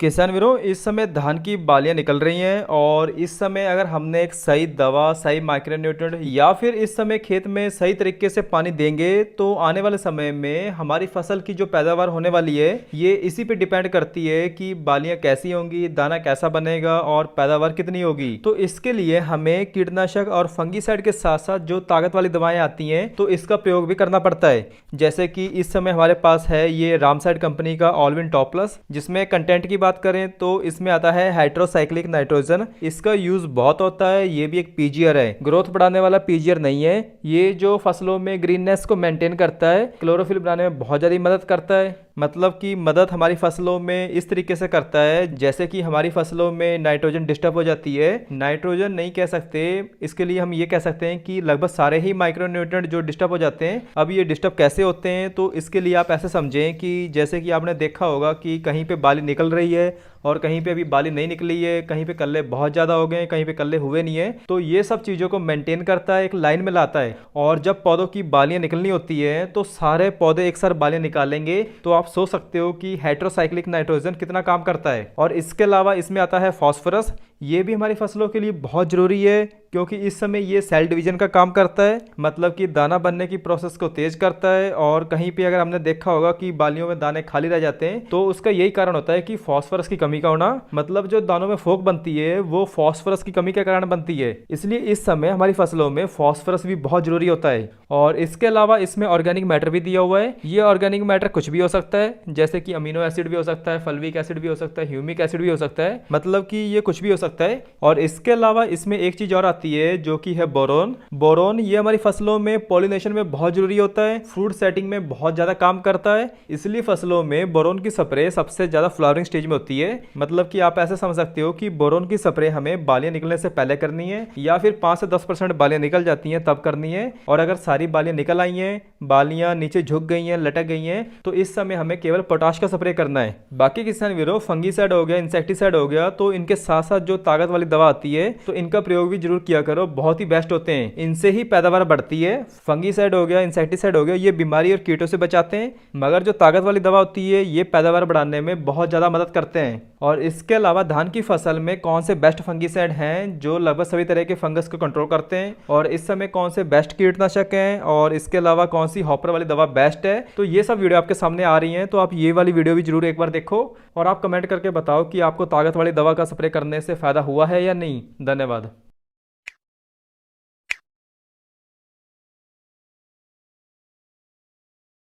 किसान वीरों, इस समय धान की बालियां निकल रही हैं और इस समय अगर हमने एक सही दवा, सही माइक्रोन्यूट्रिएंट या फिर इस समय खेत में सही तरीके से पानी देंगे तो आने वाले समय में हमारी फसल की जो पैदावार होने वाली है ये इसी पे डिपेंड करती है कि बालियां कैसी होंगी, दाना कैसा बनेगा और पैदावार कितनी होगी। तो इसके लिए हमें कीटनाशक और फंगीसाइड के साथ साथ जो ताकत वाली दवाएं आती हैं तो इसका प्रयोग भी करना पड़ता है। जैसे कि इस समय हमारे पास है ये रामसाइड कंपनी का ऑलविन टॉप प्लस, जिसमें कंटेंट की बात करें तो इसमें आता है हाइड्रोसाइक्लिक नाइट्रोजन। इसका यूज बहुत होता है, ये भी एक पीजीआर है, ग्रोथ बढ़ाने वाला पीजीआर नहीं है। ये जो फसलों में ग्रीननेस को मेंटेन करता है, क्लोरोफिल बनाने में बहुत ज्यादा मदद करता है। मतलब कि मदद हमारी फसलों में इस तरीके से करता है जैसे कि हमारी फसलों में नाइट्रोजन डिस्टर्ब हो जाती है, नाइट्रोजन नहीं कह सकते, इसके लिए हम ये कह सकते हैं कि लगभग सारे ही माइक्रोन्यूट्रिएंट जो डिस्टर्ब हो जाते हैं। अब ये डिस्टर्ब कैसे होते हैं तो इसके लिए आप ऐसे समझें कि जैसे कि आपने देखा होगा कि कहीं पे बाली निकल रही है और कहीं पे अभी बाली नहीं निकली है, कहीं पे कल्ले बहुत ज़्यादा हो गए, कहीं पे कल्ले हुए नहीं है। तो ये सब चीज़ों को मेंटेन करता है, एक लाइन में लाता है। और जब पौधों की बालियां निकलनी होती है तो सारे पौधे एक साथ बालियां निकालेंगे तो आप सोच सकते हो कि हेट्रोसाइक्लिक नाइट्रोजन कितना काम करता है। और इसके अलावा इसमें आता है फास्फोरस, ये भी हमारी फसलों के लिए बहुत जरूरी है क्योंकि इस समय ये सेल डिवीजन का काम करता है, मतलब कि दाना बनने की प्रोसेस को तेज करता है। और कहीं पे अगर हमने देखा होगा कि बालियों में दाने खाली रह जाते हैं तो उसका यही कारण होता है कि फास्फोरस की कमी का होना, मतलब जो दानों में फोक बनती है वो फास्फोरस की कमी के कारण बनती है। इसलिए इस समय हमारी फसलों में फास्फोरस भी बहुत जरूरी होता है। और इसके अलावा इसमें ऑर्गेनिक मैटर भी दिया हुआ है। ये ऑर्गेनिक मैटर कुछ भी हो सकता है, जैसे कि अमीनो एसिड भी हो सकता है, फल्विक एसिड भी हो सकता है, ह्यूमिक एसिड भी हो सकता है, मतलब कि ये कुछ भी हो सकता है। और इसके अलावा इसमें एक चीज और आती है जो कि है बोरोन। बोरोन ये हमारी फसलों में पॉलिनेशन में बहुत जरूरी होता है, फ्रूट सेटिंग में बहुत ज्यादा काम करता है। इसलिए फसलों में बोरोन की स्प्रे सबसे ज्यादा फ्लावरिंग स्टेज में होती है। मतलब कि आप ऐसे समझ सकते हो कि बोरोन की स्प्रे हमें बालियां निकलने से पहले करनी है या फिर 5 से 10% बालियां निकल जाती हैं तब करनी है। और अगर सारी बालियां निकल आई हैं, बालियां नीचे झुक गई हैं, लटक गई हैं, तो इस समय हमें केवल पोटाश का स्प्रे करना है। बाकी किसान वीरों, फंगीसाइड हो गया, इंसेक्टिसाइड हो गया, तो इनके साथ साथ जो ताकत वाली दवा आती है तो इनका प्रयोग भी जरूर किया करो, बहुत ही बेस्ट होते हैं, इनसे ही पैदावार बढ़ती है। फंगीसाइड हो गया, इंसेक्टिसाइड हो गया, ये बीमारी और कीटों से बचाते हैं, मगर जो ताकत वाली दवा होती है ये पैदावार बढ़ाने में बहुत ज्यादा मदद करते हैं। और इसके अलावा धान की फसल में कौन से बेस्ट फंगीसाइड हैं जो लगभग सभी तरह के फंगस को कंट्रोल करते हैं, और इस समय कौन से बेस्ट कीटनाशक हैं, और इसके अलावा कौन सी हॉपर वाली दवा बेस्ट है, तो ये सब वीडियो आपके सामने आ रही हैं। तो आप ये वाली वीडियो भी जरूर एक बार देखो और आप कमेंट करके बताओ कि आपको ताकत वाली दवा का स्प्रे करने से फायदा हुआ है या नहीं। धन्यवाद।